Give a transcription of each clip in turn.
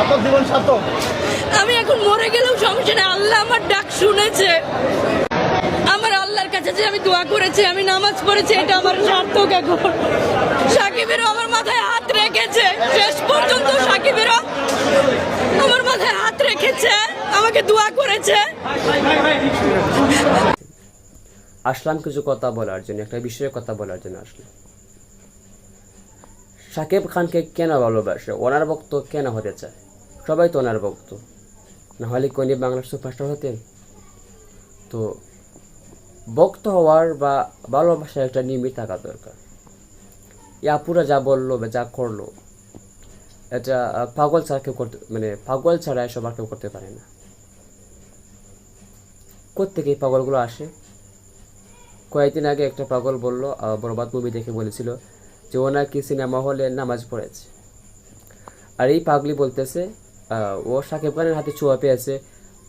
আপনার জীবন সার্থক। আমি এখন মরে গেলেও সমস্যা নেই, আল্লাহ আমার ডাক শুনেছে। আমার আল্লাহর কাছে যে আমি দোয়া করেছি, আমি নামাজ পড়েছি, এটা আমার সার্থক। এখন সাকিবেরও আমার মাথায় হাত রেখেছে, শেষ পর্যন্ত সাকিবেরও আমার মাথায় হাত রেখেছে, আমাকে দোয়া করেছে। আসলাম কিছু কথা বলার জন্য, একটা বিষয়ে কথা বলার জন্য আসলাম। শাকিব খানকে কেন ভালোবাসে, ওনার ভক্ত কেন হতে চায়? সবাই তো ওনার ভক্ত, না হলে কোনি বাংলার সুপারস্টার হতেন? তো ভক্ত হওয়ার বা ভালোবাসার একটা লিমিট থাকা দরকার। ইয়াপুরা যা বললো বা যা করলো, এটা পাগল ছাড়া কেউ করতে, মানে পাগল ছাড়া এসব আর কেউ করতে পারে না। কোত্থেকে এই পাগলগুলো আসে? কয়েকদিন আগে একটা পাগল বলল, বরবাদ মুভি দেখে বলেছিল যে ও নাকি সিনেমা হলে নামাজ পড়েছে। আর এই পাগলি বলতেছে ও শাকিব খানের হাতে ছোঁয়া পেয়েছে,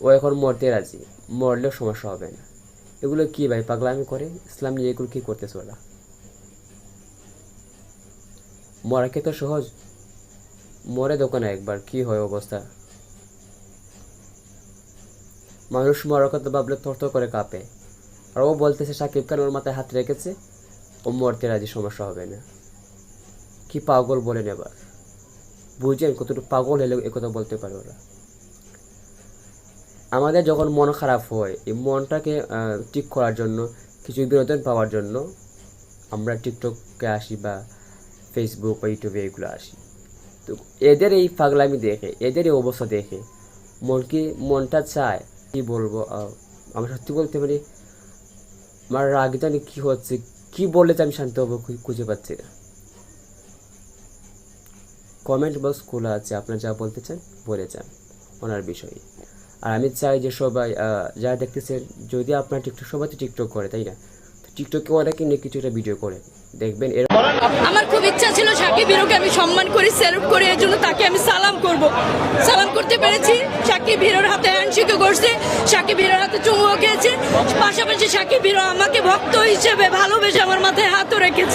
ও এখন মরতে রাজি, মরলেও সমস্যা হবে না। এগুলো কি ভাই, পাগলামি করে? ইসলাম নিয়ে এগুলো কী করতেছে ওরা? মরাকে তো সহজ, মরে দোকানে একবার কি হয় অবস্থা। মানুষ মরার কথা ভাবলে থরথর করে কাঁপে, আর ও বলতেছে শাকিব খান ওর মাথায় হাত রেখেছে, ও মরতে রাজি, সমস্যা হবে না। কি পাগল বলেন এবার, বুঝছেন কতটুকু পাগল হলে একথা বলতে পারে ওরা? আমাদের যখন মন খারাপ হয়, এই মনটাকে ঠিক করার জন্য, কিছু বিনোদন পাওয়ার জন্য আমরা টিকটকে আসি বা ফেসবুক বা ইউটিউবে এগুলো আসি। তো এদের এই পাগলামি দেখে, এদের এই অবস্থা দেখে মনটা চায়, কি বলবো, আমি সত্যি বলতে পারি আমার রাগ জানি কী হচ্ছে, কী বললে যে আমি শান্ত হবো খুঁজে পাচ্ছি না। কমেন্ট বক্স খোলা আছে, আপনারা যা বলতে চান বলে যান ওনার বিষয়ে। আর আমি চাই যে সবাই যারা দেখতেছেন, যদি আপনার টিকটক, সবাই তো টিকটক করে তাই না, তো টিকটকে অনেকে নিয়ে কিছু একটা ভিডিও করে দেখবেন। আমার খুব ইচ্ছা ছিল সাকিব হিরোকে আমি সম্মান করি, স্যালুট করি, এর জন্য তাকে আমি সালাম করব। সালাম করতে পেরেছি, সাকিব হিরোর হাতে হ্যান্ডশেকও করছি, সাকিব হিরোর হাতে চুমুও খেয়েছি, পাশাপাশি সাকিব হিরো আমাকে ভক্ত হিসেবে ভালোবেসে আমার মাথায় হাতও রেখেছে।